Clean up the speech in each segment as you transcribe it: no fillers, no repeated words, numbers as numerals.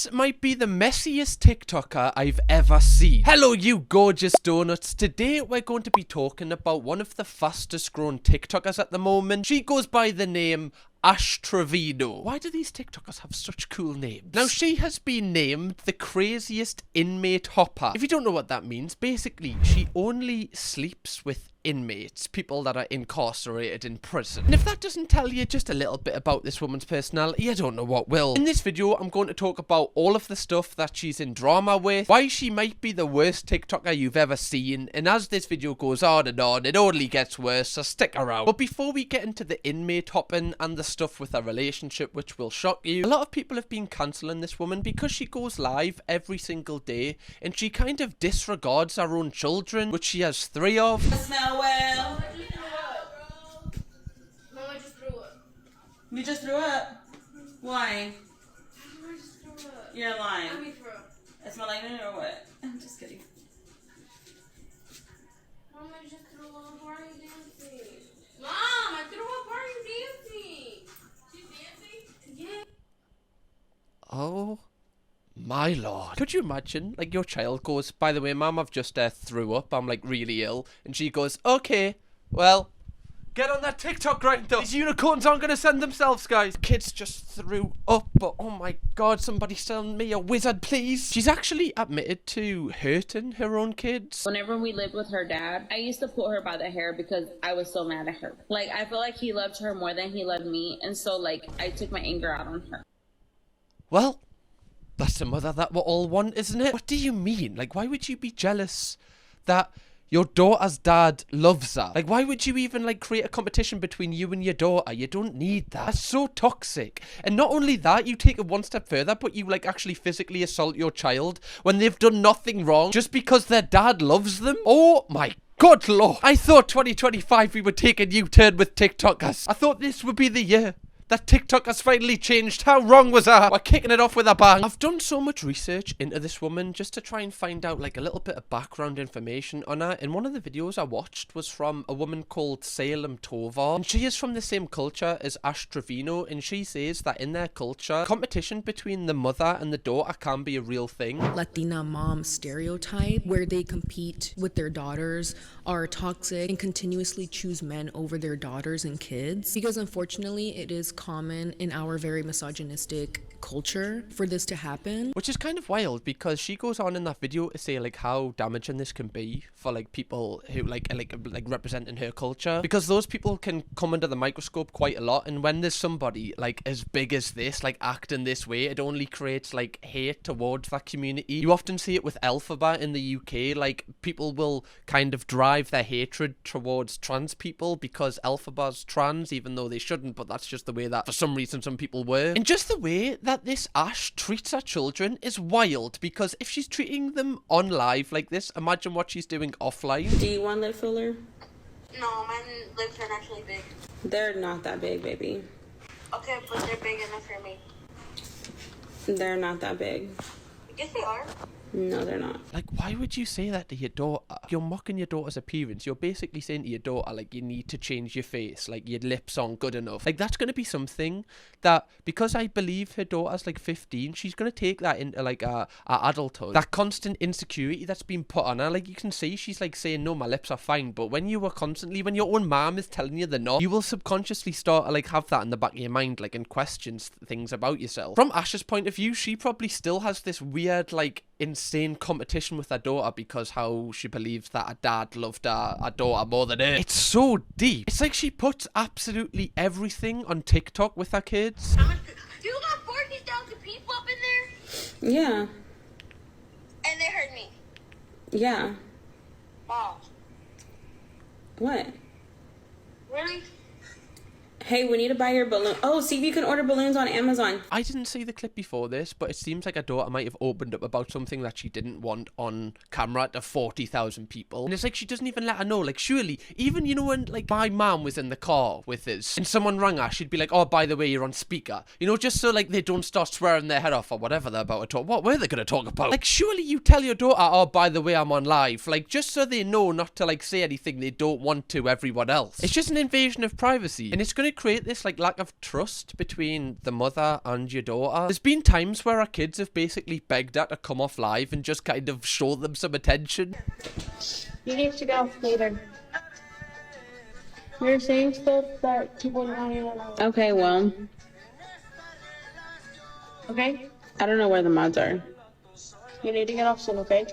This might be the messiest TikToker I've ever seen. Hello, you gorgeous donuts. Today we're going to be talking about one of the fastest growing TikTokers at the moment. She goes by the name Ash Trevino. Why do these TikTokers have such cool names? Now, she has been named the craziest inmate hopper. If you don't know what that means, basically, she only sleeps with inmates, people that are incarcerated in prison. And if that doesn't tell you just a little bit about this woman's personality, I don't know what will. In this video, I'm going to talk about all of the stuff that she's in drama with, why she might be the worst TikToker you've ever seen, and as this video goes on, it only gets worse, so stick around. But before we get into the inmate hopping and the stuff with her relationship, which will shock you, a lot of people have been cancelling this woman because she goes live every single day, and she kind of disregards her own children, which she has 3 of. Well, Mom, I just threw up. you just threw up? Why? I just threw up. You're lying. Let me throw up. It smell like it or what? I'm just kidding. Mom, I just threw up. Why are you dancing? Mom, I threw up. Why are you dancing? She's dancing? Yeah. Oh my lord. Could you imagine, like, your child goes, by the way, Mum, I've just threw up, I'm like really ill, and she goes, okay, well, get on that TikTok right now. These unicorns aren't gonna send themselves, guys. Kids just threw up, but oh my god, somebody send me a wizard, please. She's actually admitted to hurting her own kids. Whenever we lived with her dad, I used to pull her by the hair because I was so mad at her. Like, I feel like he loved her more than he loved me, and so, like, I took my anger out on her. Well, that's the mother that we all want, isn't it? What do you mean? Like, why would you be jealous that your daughter's dad loves her? Like, why would you even, like, create a competition between you and your daughter? You don't need that. That's so toxic. And not only that, you take it one step further, but you, like, actually physically assault your child when they've done nothing wrong just because their dad loves them? Oh my good lord. I thought 2025 we would take a new turn with TikTokers. I thought this would be the year that TikTok has finally changed. How wrong was I? We're kicking it off with a bang. I've done so much research into this woman just to try and find out, like, a little bit of background information on her. And one of the videos I watched was from a woman called Salem Tovar, and she is from the same culture as Ash Trevino, and she says that in their culture, competition between the mother and the daughter can be a real thing. Latina mom stereotype where they compete with their daughters are toxic and continuously choose men over their daughters and kids, because unfortunately it is common in our very misogynistic culture for this to happen. Which is kind of wild because she goes on in that video to say, like, how damaging this can be for, like, people who like representing her culture, because those people can come under the microscope quite a lot, and when there's somebody like as big as this, like, acting this way, it only creates, like, hate towards that community. You often see it with Alphabet in the UK. Like, people will kind of drive their hatred towards trans people because Alphabet's trans, even though they shouldn't, but that's just the way that for some reason some people were. And just the way that this Ash treats her children is wild, because if she's treating them on live like this, imagine what she's doing offline. Do you want lip filler? No, my lips are actually big. They're not that big, baby. Okay, but they're big enough for me. They're not that big. Yes, they are. No, they're not. Like, why would you say that to your daughter? You're mocking your daughter's appearance. You're basically saying to your daughter, like, you need to change your face, like, your lips aren't good enough. Like, that's going to be something that, because I believe her daughter's, like, 15, she's going to take that into, like, a adulthood. That constant insecurity that's been put on her. Like, you can see she's, like, saying, no, my lips are fine. But when you were constantly, when your own mom is telling you they're not, you will subconsciously start to, like, have that in the back of your mind, like, and question things about yourself. From Ash's point of view, she probably still has this weird, like, insane competition with her daughter because how she believes that her dad loved her daughter more than her. It's so deep. It's like she puts absolutely everything on TikTok with her kids. How much? You got 40,000 people up in there, Yeah. and they heard me. Yeah. Wow. What? Really? Hey, we need to buy your balloon. Oh, see if you can order balloons on Amazon. I didn't see the clip before this, but it seems like her daughter might have opened up about something that she didn't want on camera to 40,000 people. And it's like she doesn't even let her know. Like, surely, even, you know, when, like, my mum was in the car with us and someone rang her, she'd be like, oh, by the way, you're on speaker. You know, just so, like, they don't start swearing their head off or whatever they're about to talk. What were they going to talk about? Like, surely you tell your daughter, oh, by the way, I'm on live. Like, just so they know not to, like, say anything they don't want to everyone else. It's just an invasion of privacy. And it's going to create this like lack of trust between the mother and your daughter. There's been times where our kids have basically begged her to come off live and just kind of show them some attention. You need to go later. You're saying stuff that people don't even know. Okay, well, Okay? I don't know where the mods are. You need to get off soon, okay?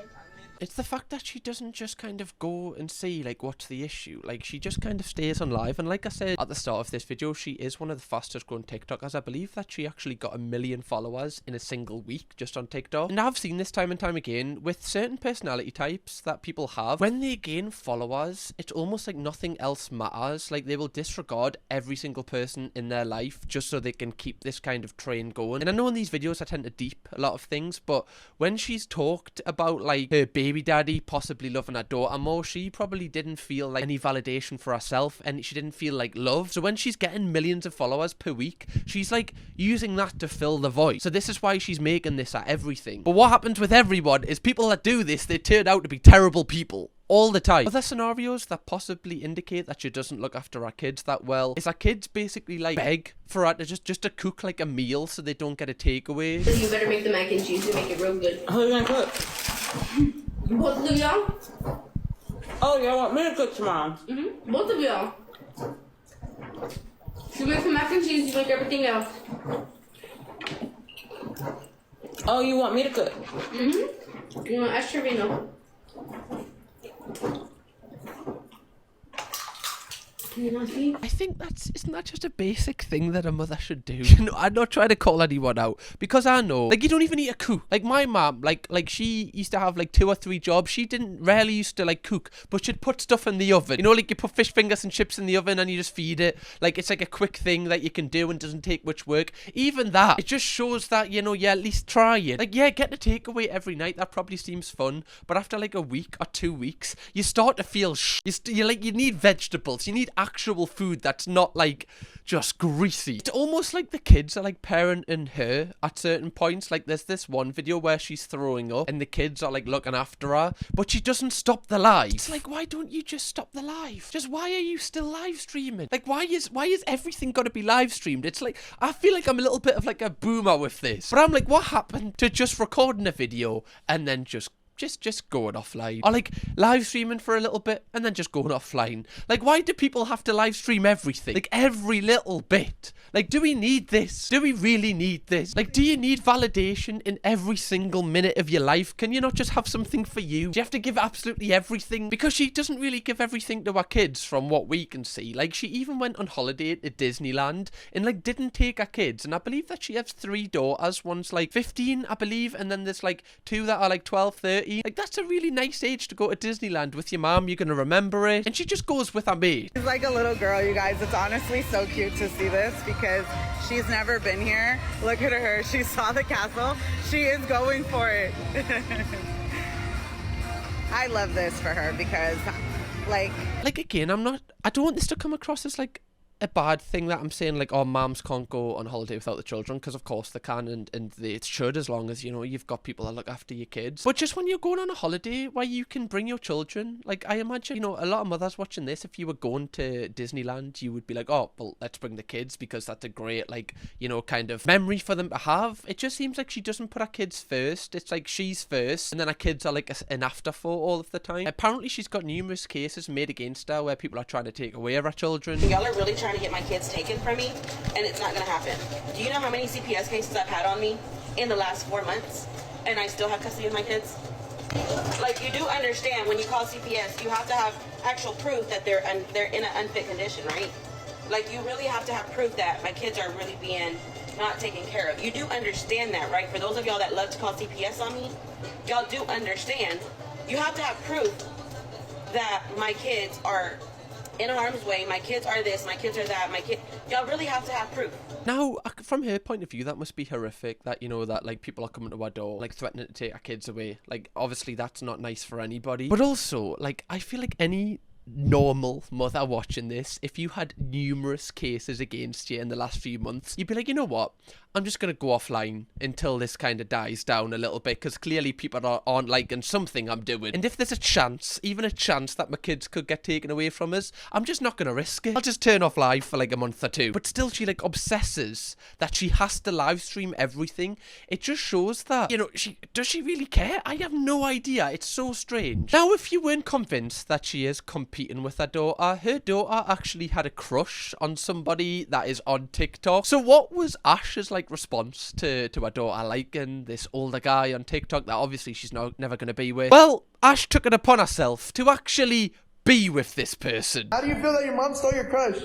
It's the fact that she doesn't just kind of go and see, like, what's the issue. Like, she just kind of stays on live. And like I said at the start of this video, she is one of the fastest growing TikTokers. I believe that she actually got 1 million followers in a single week just on TikTok. And I've seen this time and time again with certain personality types that people have. When they gain followers, it's almost like nothing else matters. Like, they will disregard every single person in their life just so they can keep this kind of train going. And I know in these videos I tend to deep a lot of things, but when she's talked about, like, her baby daddy possibly loving her daughter more, she probably didn't feel like any validation for herself, and she didn't feel like love. So when she's getting millions of followers per week, she's like using that to fill the void. So this is why she's making this at everything. But what happens with everyone is people that do this, they turn out to be terrible people. All the time. Other scenarios that possibly indicate that she doesn't look after her kids that well is her kids basically like beg for her to just to cook like a meal so they don't get a takeaway. You better make the mac and cheese and make it real good. Who you gonna cook? Both of y'all? Oh, y'all want me to cook tomorrow? Both of y'all. You make the mac and cheese, you make everything else. Oh, you want me to cook? You know, Ash Trevino. Can you not see? I think isn't that just a basic thing that a mother should do? You know, I'm not trying to call anyone out because I know, like, you don't even need to cook. Like my mom, like she used to have like 2 or 3 jobs. She didn't rarely used to like cook, but she'd put stuff in the oven. You know, like you put fish fingers and chips in the oven and you just feed it. Like it's like a quick thing that you can do and doesn't take much work. Even that, it just shows that, you know, at least try it. Like, yeah, getting a takeaway every night, that probably seems fun, but after like a week or 2 weeks, you start to feel you need vegetables. You need actual food that's not like just greasy. It's almost like the kids are like parenting her at certain points. Like there's this one video where she's throwing up and the kids are like looking after her, but she doesn't stop the live. It's like, why don't you just stop the live? Just why are you still live streaming? Like why is everything got to be live streamed? It's like, I feel like I'm a little bit of like a boomer with this, but I'm like, what happened to just recording a video and then just going offline, or like live streaming for a little bit and then just going offline? Like, why do people have to live stream everything? Like every little bit? Like, do we need this? Do we really need this? Like, do you need validation in every single minute of your life? Can you not just have something for you? Do you have to give absolutely everything? Because she doesn't really give everything to her kids from what we can see. Like, she even went on holiday to Disneyland and like didn't take her kids, and I believe that she has 3 daughters. One's like 15, I believe, and then there's like 2 that are like 12, 13. Like, that's a really nice age to go to Disneyland with your mom. You're gonna remember it. And she just goes with her mate. She's like a little girl, you guys. It's honestly so cute to see this because she's never been here. Look at her. She saw the castle. She is going for it. I love this for her because, like again, I don't want this to come across as like a bad thing that I'm saying like, oh, moms can't go on holiday without the children, because of course they can, and they should, as long as, you know, you've got people that look after your kids. But just when you're going on a holiday where you can bring your children, like I imagine, you know, a lot of mothers watching this, if you were going to Disneyland, you would be like, oh, well, let's bring the kids because that's a great, like, you know, kind of memory for them to have. It just seems like she doesn't put her kids first. It's like she's first and then her kids are like an afterthought all of the time. Apparently she's got numerous cases made against her where people are trying to take away her children. Y'all are really trying to get my kids taken from me, and it's not gonna happen. Do you know how many CPS cases I've had on me in the last 4 months, and I still have custody of my kids? Like, you do understand when you call CPS, you have to have actual proof that they're in an unfit condition, right? Like, you really have to have proof that my kids are really being not taken care of. You do understand that, right? For those of y'all that love to call CPS on me, y'all do understand. You have to have proof that my kids are in harm's way, my kids are this, my kids are that, y'all really have to have proof. Now, from her point of view, that must be horrific, that, you know, that, like, people are coming to our door, like, threatening to take our kids away. Like, obviously, that's not nice for anybody. But also, like, I feel like any normal mother watching this, if you had numerous cases against you in the last few months, you'd be like, you know what, I'm just going to go offline until this kind of dies down a little bit, because clearly people aren't liking something I'm doing. And if there's a chance, even a chance that my kids could get taken away from us, I'm just not going to risk it. I'll just turn off live for like a month or two. But still, she like obsesses that she has to live stream everything. It just shows that, you know, does she really care? I have no idea. It's so strange. Now, if you weren't convinced that she is competing with her daughter actually had a crush on somebody that is on TikTok. So what was Ash's like response to her daughter liking this older guy on TikTok that obviously she's never going to be with? Well, Ash took it upon herself to actually be with this person. How do you feel that your mom stole your crush?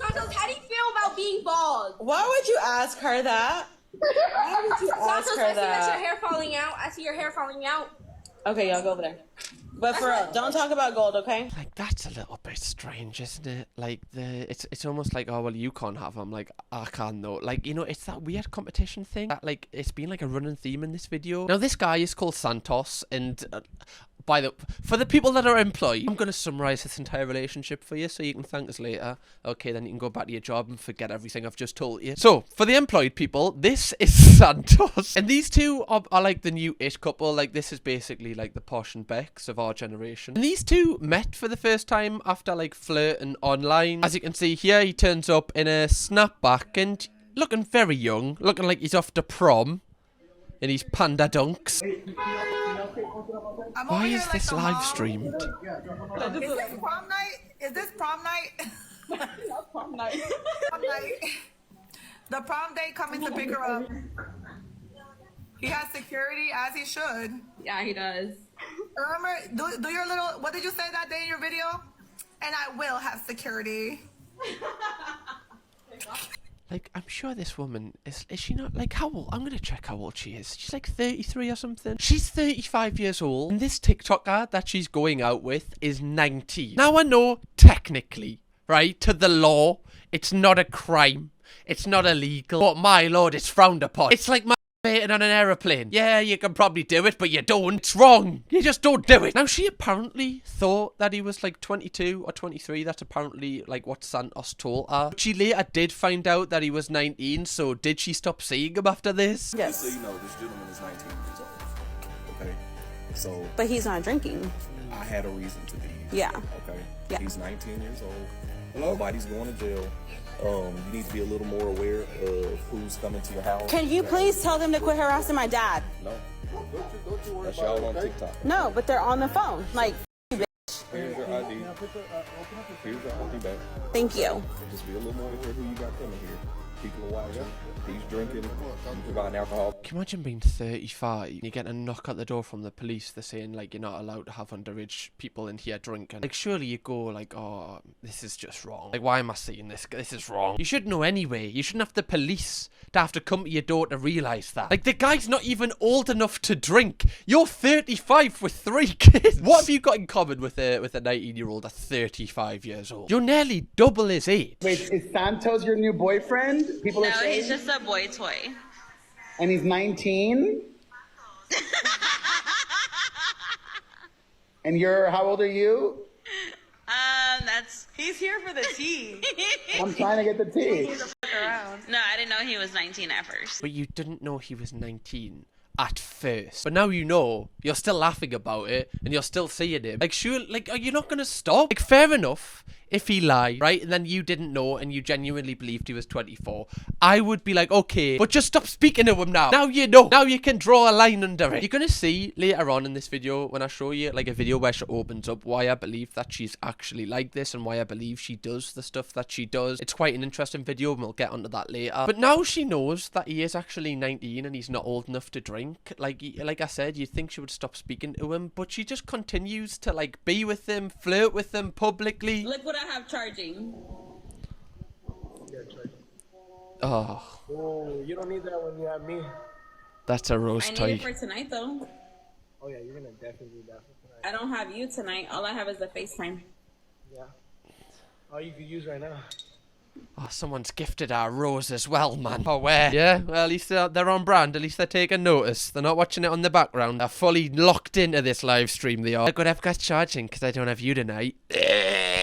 Santos, how do you feel about being bald? Why would you ask her that? Why would you ask Santos, her I see that? your hair falling out. I see your hair falling out. Okay, y'all go over there. But for real, don't talk about gold, okay? Like, that's a little bit strange, isn't it? Like, it's almost like, oh, well, you can't have them. Like, I can though. Like, you know, it's that weird competition thing that, like, it's been like a running theme in this video. Now, this guy is called Santos, and for the people that are employed, I'm going to summarize this entire relationship for you so you can thank us later. Okay, then you can go back to your job and forget everything I've just told you. So, for the employed people, this is Santos. And these two are like the new it couple. Like, this is basically like the Posh and Becks of our generation. And these two met for the first time after like flirting online. As you can see here, he turns up in a snapback and looking very young, looking like he's off to prom in his panda dunks. Why is this live streamed? Is this prom night? Is this prom night? Not prom night. Prom night. The prom date coming to pick her up. He has security, as he should. Yeah, he does. Remember, do your little, what did you say that day in your video? And I will have security. Like, I'm sure this woman is she not, like, how old? I'm gonna check how old she is. She's like 33 or something. She's 35 years old, and this TikToker that she's going out with is 19. Now, I know, technically, right, to the law, it's not a crime. It's not illegal. But my lord, it's frowned upon. It's like masturbating on an aeroplane. Yeah, you can probably do it, but you don't. It's wrong. You just don't do it. Now, she apparently thought that he was like 22 or 23. That's apparently like what Santos told her. But she later did find out that he was 19, so did she stop seeing him after this? Yes. Just so you know, this gentleman is 19 years old. Okay? So But he's not drinking. I had a reason to be. Yeah. Okay? Yeah. He's 19 years old. Nobody's going to jail. You need to be a little more aware of who's coming to your house. Can you please tell them to quit harassing my dad? No. That's y'all on TikTok. No, but they're on the phone. Like, Here's your ID. Here's your ID back. thank you. Just be a little more aware who you got coming here. People are watching. He's drinking. You provide alcohol. Can you imagine being 35 and you get a knock at the door from the police? They're saying, like, you're not allowed to have underage people in here drinking. Like, surely you go, like, oh, this is just wrong. Like, why am I seeing this? This is wrong. You should know anyway. You shouldn't have the police to have to come to your door to realise that. Like, the guy's not even old enough to drink. You're 35 with 3 kids. What have you got in common with a 19-year-old at 35 years old? You're nearly double his age. Wait, is Santos your new boyfriend? People are saying? He's just a boy toy. And he's 19? And how old are you? He's here for the tea. I'm trying to get the tea. No, I didn't know he was 19 at first. But you didn't know he was 19 at first. But now you know, you're still laughing about it, and you're still seeing him. Like, sure, like, are you not gonna stop? Like, fair enough if he lied, right? And then you didn't know, and you genuinely believed he was 24. I would be like, okay, but just stop speaking to him now. Now you know. Now you can draw a line under it. You're gonna see later on in this video, when I show you, like, a video where she opens up why I believe that she's actually like this, and why I believe she does the stuff that she does. It's quite an interesting video, and we'll get onto that later. But now she knows that he is actually 19, and he's not old enough to drink. Like I said, you'd think she would stop speaking to him, but she just continues to, like, be with him, flirt with him publicly. Look what I have charging. Oh, Oh, you don't need that when you have me. that's a rose I need toy. it for tonight, though. Oh, yeah, you're going to definitely need that for tonight. I don't have you tonight. All I have is the FaceTime. Yeah. All you could use right now. Oh, someone's gifted our rose as well, man. Oh, where? Yeah, well, at least they're on brand. At least they're taking notice. They're not watching it on the background. They're fully locked into this live stream, they are. Good, I've got charging because I don't have you tonight.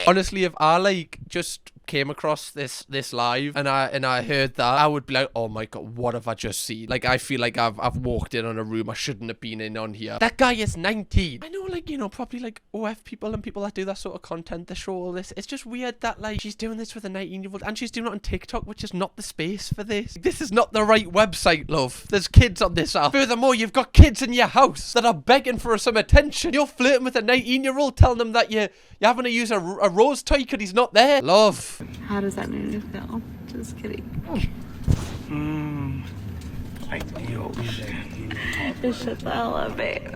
Honestly, if I, like, just came across this live and I heard that, I would be like, oh my god, what have I just seen? Like, I feel like I've walked in on a room I shouldn't have been in on here. That guy is 19. I know, like, you know, probably like OF people and people that do that sort of content, they show all this. It's just weird that, like, she's doing this with a 19-year-old and she's doing it on TikTok, which is not the space for this. This is not the right website, love. There's kids on this app. Furthermore, you've got kids in your house that are begging for some attention. You're flirting with a 19-year-old, telling them that you're having to use a rose toy because he's not there. Love. How does that make you feel? Just kidding. Like the ocean. Just shut the hell up, babe.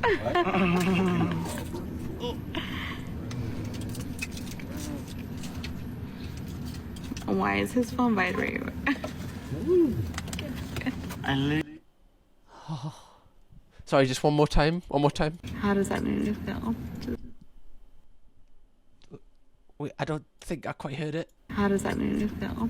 Why is his phone vibrating? Sorry, just one more time. One more time. How does that make you feel? Wait, I don't think I quite heard it. How does that make you feel?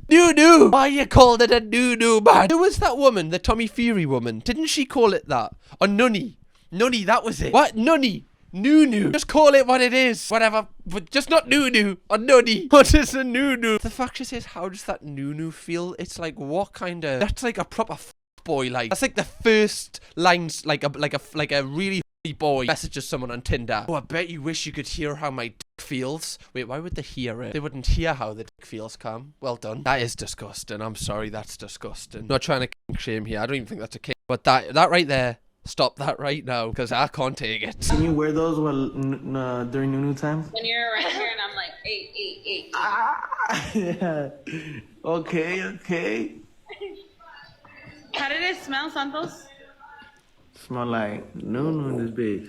Nunu! Why you called it a Nunu, man? Who was that woman? The Tommy Fury woman? Didn't she call it that? Or Nunny? Nunny, that was it. What? Nunny? Nunu. Just call it what it is. Whatever. But just not Nunu or Nunny. What is a Nunu? The fact she says, how does that Nunu feel? It's like, what kind of... That's like a proper boy, like. That's like the first lines, like a really boy messages someone on Tinder. Oh, I bet you wish you could hear how my dick feels. Wait, why would they hear it? They wouldn't hear how the dick feels, Cam. Well done. That is disgusting. I'm sorry, that's disgusting. Not trying to kink shame here. I don't even think that's a kink. But that right there, stop that right now, because I can't take it. Can you wear those while during Nunu time? When you're around here and I'm like, eight. Yeah. Okay. How did it smell, Santos? Smell like Nunu in this bitch.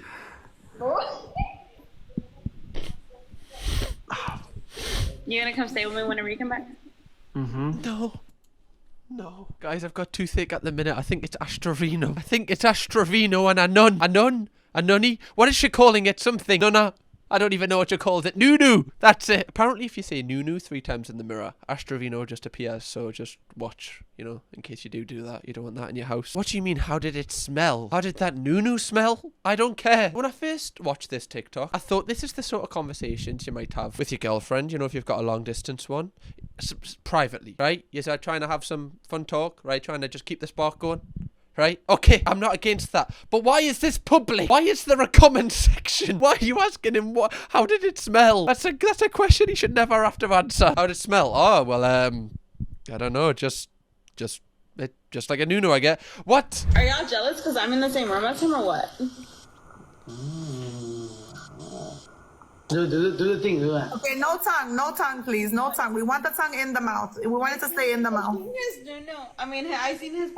You gonna come stay with me whenever you come back? Mm-hmm. No. Guys, I've got toothache at the minute. I think it's Ash Trevino. I think it's Ash Trevino and a nun. A nunny? What is she calling it? Something. Nunna. I don't even know what you called it. Nunu! That's it. Apparently, if you say Nunu 3 times in the mirror, Ash Trevino just appears. So just watch, you know, in case you do that. You don't want that in your house. What do you mean, how did it smell? How did that Nunu smell? I don't care. When I first watched this TikTok, I thought this is the sort of conversations you might have with your girlfriend, you know, if you've got a long distance one. Privately, right? You're trying to have some fun talk, right? Trying to just keep the spark going. Right? Okay, I'm not against that. But why is this public? Why is there a comment section? Why are you asking him how did it smell? That's a question he should never have to answer. How did it smell? Oh, well, I don't know, just like a Nunu, I get. What? Are y'all jealous because I'm in the same room as him or what? Do the thing, do that. Okay, no tongue, please. No tongue. We want the tongue in the mouth. We want it to stay in the mouth. I seen his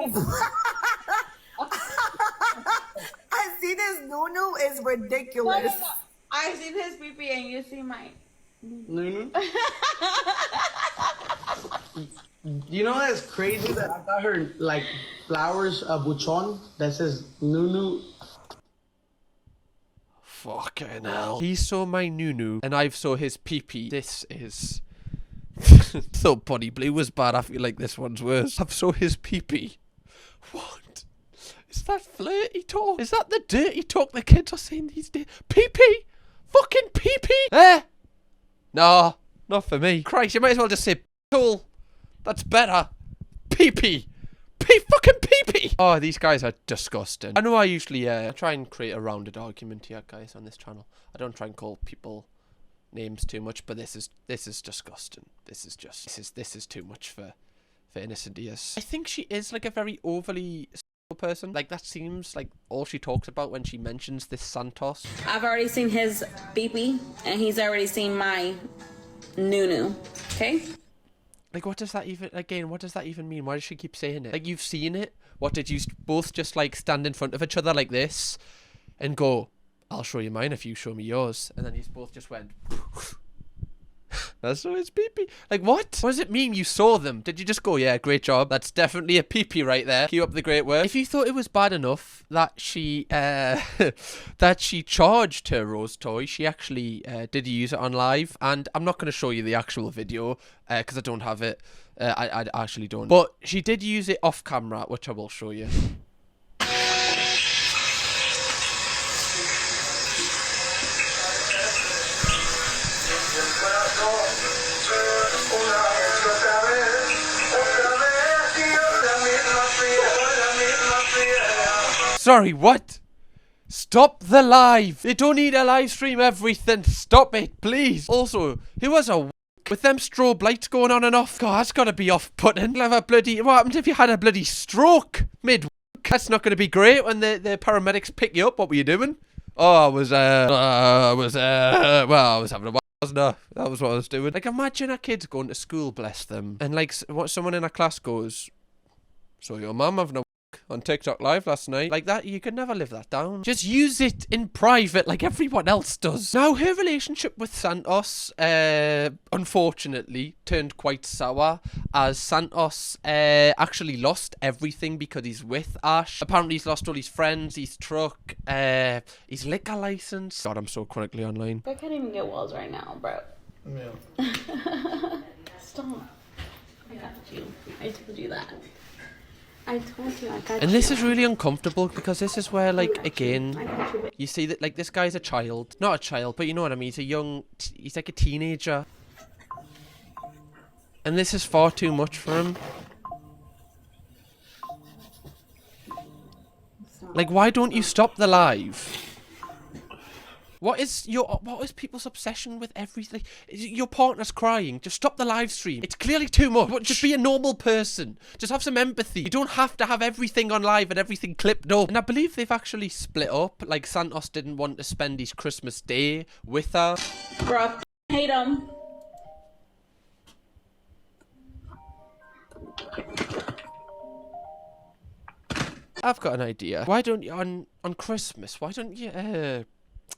I see this Nunu is ridiculous. No. I seen his pee and you see mine. Nunu? You know that's crazy that I got her like flowers, buchon that says Nunu. Fucking hell. He saw my Nunu and I saw his pee-pee. This is... So Bonnie Blue was bad. I feel like this one's worse. I saw his pee-pee. What? Is that flirty talk? Is that the dirty talk the kids are saying these days? Pee-pee? Fucking pee-pee? Eh? No, not for me. Christ, you might as well just say cool. That's better. Pee-pee. Fucking pee-pee. Oh, these guys are disgusting. I know I usually try and create a rounded argument here, guys, on this channel. I don't try and call people names too much, but this is disgusting. This is too much for innocent ears. I think she is like a very overly person. Like, that seems like all she talks about when she mentions this Santos. I've already seen his pee and he's already seen my Nunu. Okay? Like, what does that even mean? Why does she keep saying it? Like, you've seen it? What, did you both just, like, stand in front of each other like this and go, I'll show you mine if you show me yours? And then you both just went, that's so his pee-pee. Like, what? What does it mean you saw them? Did you just go, yeah, great job. That's definitely a pee-pee right there. Keep up the great work. If you thought it was bad enough that she, that she charged her rose toy, she actually did use it on live. And I'm not going to show you the actual video because I don't have it. I actually don't. But she did use it off camera, which I will show you. Sorry, what? Stop the live. They don't need a live stream everything. Stop it, please. Also, who was a with them strobe lights going on and off? God, that's gotta be off-putting. Have a bloody... What happened if you had a bloody stroke mid? That's not gonna be great when the paramedics pick you up. What were you doing? Oh, I was having a while, wasn't I? That was what I was doing. Like, imagine our kids going to school, bless them, and like, what someone in our class goes, so your mum having a on TikTok live last night. Like that, you could never live that down. Just use it in private like everyone else does. Now, her relationship with Santos, unfortunately, turned quite sour as Santos actually lost everything because he's with Ash. Apparently, he's lost all his friends, his truck, his liquor license. God, I'm so chronically online. I can't even get walls right now, bro. Yeah. Stop. I got you. I told you that. I told you I got you. And this is really uncomfortable because this is where, like, again, you see that, like, this guy's a child. Not a child, but you know what I mean. He's a young, he's like a teenager. And this is far too much for him. Like, why don't you stop the live? What is people's obsession with everything? Your partner's crying. Just stop the live stream. It's clearly too much. Just be a normal person. Just have some empathy. You don't have to have everything on live and everything clipped up. And I believe they've actually split up. Like, Santos didn't want to spend his Christmas day with her. Bro, hate him. I've got an idea. Why don't you on Christmas? Why don't you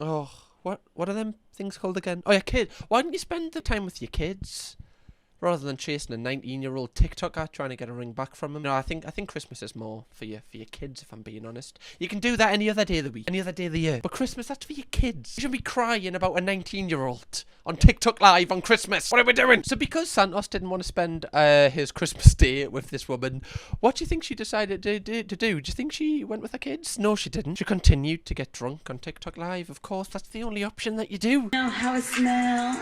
oh, what are them things called again? Oh, your kid. Why don't you spend the time with your kids rather than chasing a 19-year-old TikToker trying to get a ring back from him? No, I think Christmas is more for your kids, if I'm being honest. You can do that any other day of the week, any other day of the year. But Christmas, that's for your kids. You shouldn't be crying about a 19-year-old on TikTok live on Christmas. What are we doing? So because Santos didn't want to spend his Christmas day with this woman, what do you think she decided to do? Do you think she went with her kids? No, she didn't. She continued to get drunk on TikTok live. Of course, that's the only option that you do. Know how it smell?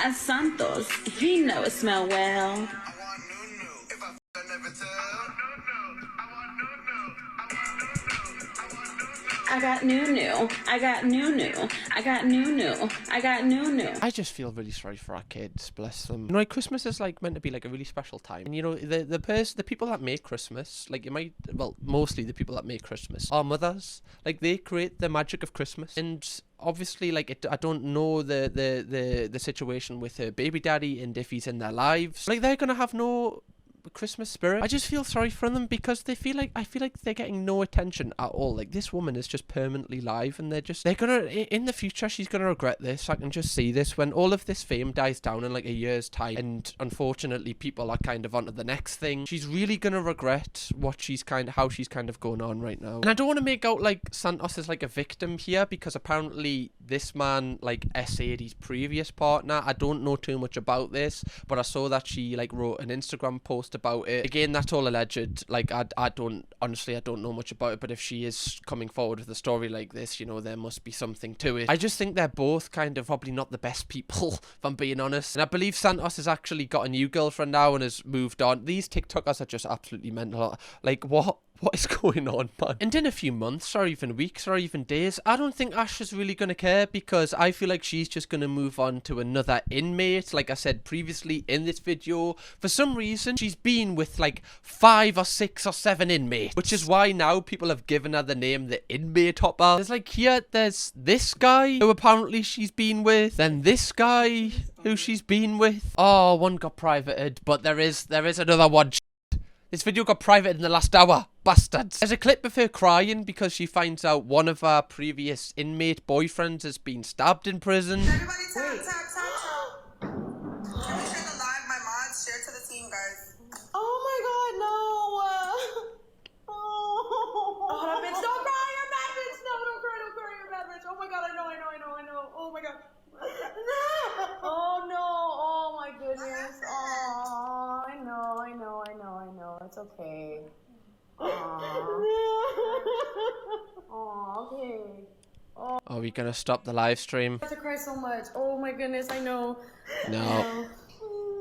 As Santos, he know it smell well. I got new. I got new. I got new. I got new. I just feel really sorry for our kids, bless them. You know, like, Christmas is like meant to be like a really special time, and you know, the people that make Christmas, like, mostly the people that make Christmas are mothers. Like, they create the magic of Christmas, and obviously, like, I don't know the situation with her baby daddy and if he's in their lives. Like, they're gonna have no Christmas spirit. I just feel sorry for them because I feel like they're getting no attention at all. Like, this woman is just permanently live, and they're gonna, in the future, she's gonna regret this. I can just see this when all of this fame dies down in like a year's time, and unfortunately people are kind of onto the next thing. She's really gonna regret how she's kind of going on right now. And I don't want to make out like Santos is like a victim here, because apparently this man like essayed his previous partner. I don't know too much about this, but I saw that she like wrote an Instagram post about it. Again, that's all alleged. Like, I don't know much about it, but if she is coming forward with a story like this, you know, there must be something to it. I just think they're both kind of probably not the best people, if I'm being honest. And I believe Santos has actually got a new girlfriend now and has moved on. These TikTokers are just absolutely mental. Like, what is going on, man? And in a few months, or even weeks, or even days, I don't think Ash is really going to care, because I feel like she's just going to move on to another inmate. Like I said previously in this video, for some reason, she's been with like 5 or 6 or 7 inmates, which is why now people have given her the name the Inmate Hopper. There's this guy who apparently she's been with, then this guy who she's been with. Oh, one got privated, but there is another one. This video got private in the last hour. Bastards. There's a clip of her crying because she finds out one of her previous inmate boyfriends has been stabbed in prison. Everybody tap. Can we share the live? My mods share to the team, guys. Oh my god, no. Oh, that bitch, don't cry, you're a bad bitch. No, don't cry, you're a bad bitch. Oh my god, I know. Oh my god. Oh no, oh my goodness. Oh, I know. It's okay. Oh, okay. Are we gonna stop the live stream? I have to cry so much. Oh my goodness, I know. No.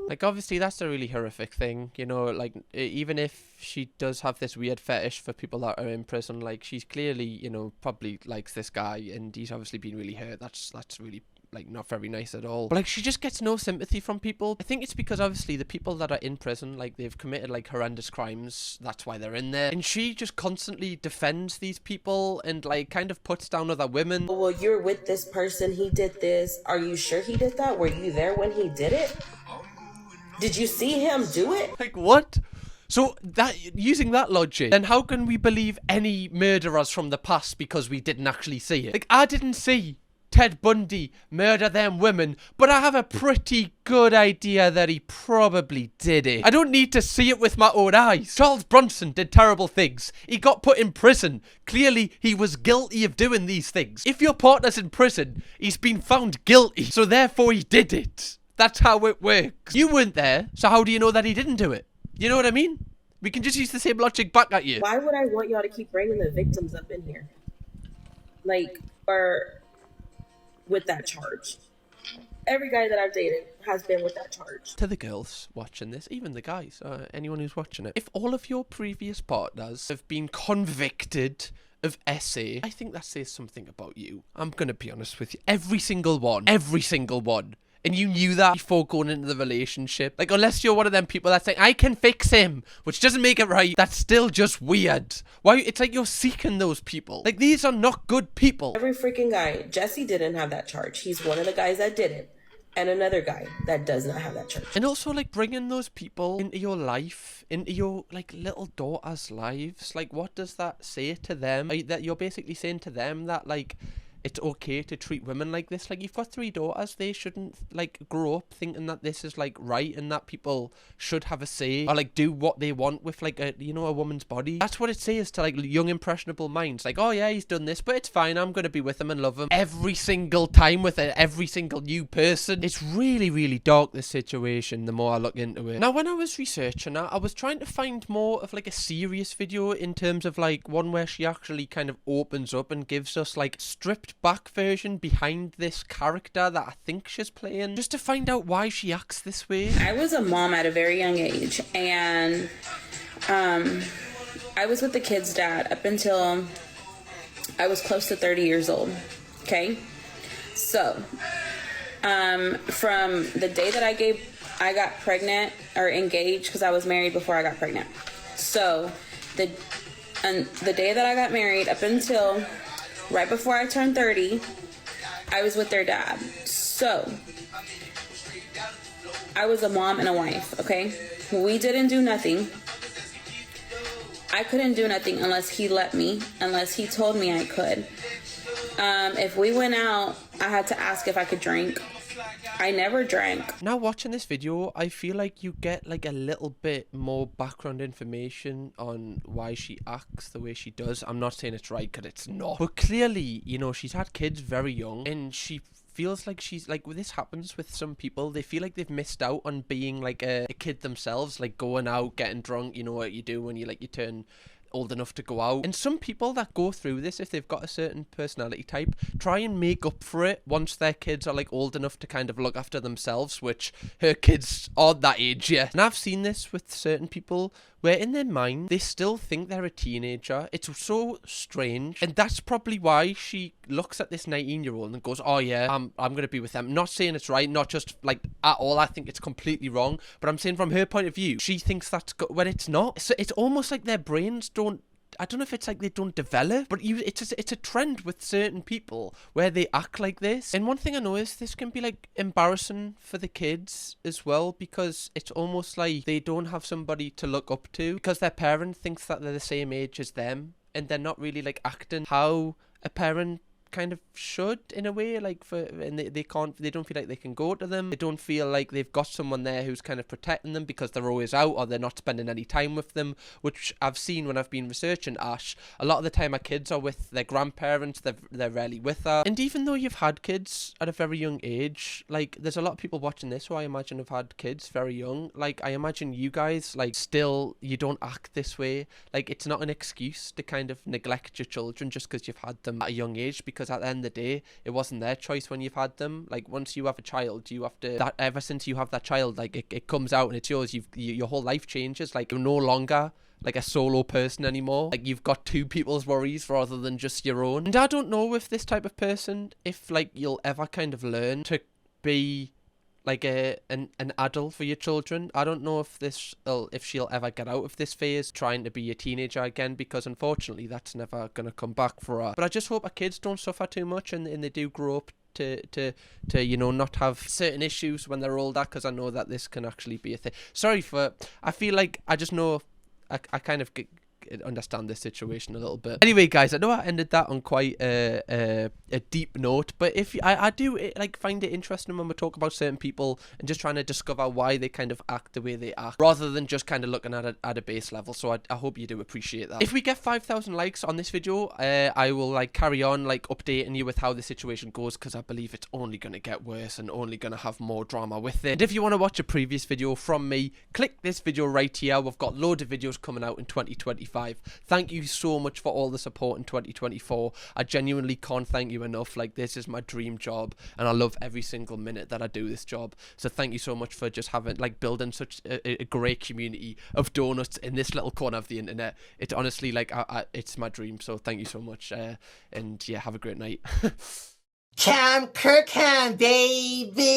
Like, obviously, that's a really horrific thing, you know, like, even if she does have this weird fetish for people that are in prison, like, she's clearly, you know, probably likes this guy, and he's obviously been really hurt. That's really, like, not very nice at all. But, like, she just gets no sympathy from people. I think it's because, obviously, the people that are in prison, like, they've committed, like, horrendous crimes. That's why they're in there. And she just constantly defends these people and, like, kind of puts down other women. Well, you're with this person, he did this. Are you sure he did that? Were you there when he did it? Did you see him do it? Like, what? So, using that logic, then how can we believe any murderers from the past because we didn't actually see it? Like, I didn't see Ted Bundy murder them women, but I have a pretty good idea that he probably did it. I don't need to see it with my own eyes. Charles Bronson did terrible things. He got put in prison. Clearly, he was guilty of doing these things. If your partner's in prison, he's been found guilty, so therefore he did it. That's how it works. You weren't there, so how do you know that he didn't do it? You know what I mean? We can just use the same logic back at you. Why would I want y'all to keep bringing the victims up in here? Like, or with that charge. Every guy that I've dated has been with that charge. To the girls watching this, even the guys, anyone who's watching it, if all of your previous partners have been convicted of SA, I think that says something about you. I'm gonna be honest with you. Every single one. And you knew that before going into the relationship. Like, unless you're one of them people that's saying, I can fix him, which doesn't make it right, that's still just weird. Why? It's like you're seeking those people. Like, these are not good people. Every freaking guy. Jesse didn't have that charge. He's one of the guys that did it. And another guy that does not have that charge. And also, like, bringing those people into your life, into your, like, little daughters' lives. Like, what does that say to them? That you're basically saying to them that, like, it's okay to treat women like this. Like, you've got 3 daughters. They shouldn't, like, grow up thinking that this is, like, right and that people should have a say or, like, do what they want with, like, a, you know, a woman's body. That's what it says to, like, young, impressionable minds. Like, oh, yeah, he's done this, but it's fine. I'm going to be with him and love him every single time with every single new person. It's really, really dark, this situation, the more I look into it. Now, when I was researching that, I was trying to find more of, like, a serious video in terms of, like, one where she actually kind of opens up and gives us, like, stripped back version behind this character that I think she's playing, just to find out why she acts this way. I was a mom at a very young age, and I was with the kid's dad up until I was close to 30 years old. Okay, so from the day that I got pregnant or engaged, because I was married before I got pregnant. So the day that I got married up until right before I turned 30, I was with their dad. So I was a mom and a wife, okay? We didn't do nothing. I couldn't do nothing unless he let me, unless he told me I could. If we went out, I had to ask if I could drink. I never drank. Now, watching this video, I feel like you get, like, a little bit more background information on why she acts the way she does. I'm not saying it's right, because it's not. But clearly, you know, she's had kids very young, and she feels like she's, like, this happens with some people. They feel like they've missed out on being, like, a kid themselves, like, going out, getting drunk, you know what you do when you, like, you turn old enough to go out. And some people that go through this, if they've got a certain personality type, try and make up for it once their kids are, like, old enough to kind of look after themselves, which her kids aren't that age yet. And I've seen this with certain people where in their mind they still think they're a teenager. It's so strange, and that's probably why she looks at this 19-year-old and goes, oh yeah, I'm gonna be with them. Not saying it's right, not just, like, at all. I think it's completely wrong, but I'm saying from her point of view, she thinks that's when it's not. So it's almost like their brains don't, I don't know if it's like they don't develop, but it's a trend with certain people where they act like this. And one thing I know is this can be, like, embarrassing for the kids as well, because it's almost like they don't have somebody to look up to because their parent thinks that they're the same age as them, and they're not really, like, acting how a parent kind of should, in a way, like, and they don't feel like they can go to them. They don't feel like they've got someone there who's kind of protecting them because they're always out or they're not spending any time with them, which I've seen when I've been researching Ash. A lot of the time our kids are with their grandparents, they're rarely with her. And even though you've had kids at a very young age, like, there's a lot of people watching this who I imagine have had kids very young. Like, I imagine you guys, like, still, you don't act this way. Like, it's not an excuse to kind of neglect your children just because you've had them at a young age, because because at the end of the day, it wasn't their choice when you've had them. Like, once you have a child, you have to, that ever since you have that child, like, it comes out and it's yours. Your whole life changes. Like, you're no longer like a solo person anymore. Like, you've got two people's worries rather than just your own. And I don't know with this type of person if like you'll ever kind of learn to be like an adult for your children. I don't know if she'll ever get out of this phase trying to be a teenager again, because unfortunately that's never gonna come back for her. But I just hope her kids don't suffer too much and they do grow up to you know, not have certain issues when they're older, because I know that this can actually be a thing. I feel like I just know I kind of understand this situation a little bit. Anyway, guys, I know I ended that on quite a deep note, but if I do like find it interesting when we talk about certain people and just trying to discover why they kind of act the way they act, rather than just kind of looking at it at a base level. So I hope you do appreciate that. If we get 5,000 likes on this video, I will like carry on like updating you with how the situation goes, because I believe it's only going to get worse and only going to have more drama with it. And if you want to watch a previous video from me, click this video right here. We've got loads of videos coming out in 2025. Thank you so much for all the support in 2024. I genuinely can't thank you enough. Like, this is my dream job and I love every single minute that I do this job. So thank you so much for just having, like, building such a great community of donuts in this little corner of the internet. It's honestly like it's my dream. So thank you so much, and yeah, have a great night. Kirkham, baby.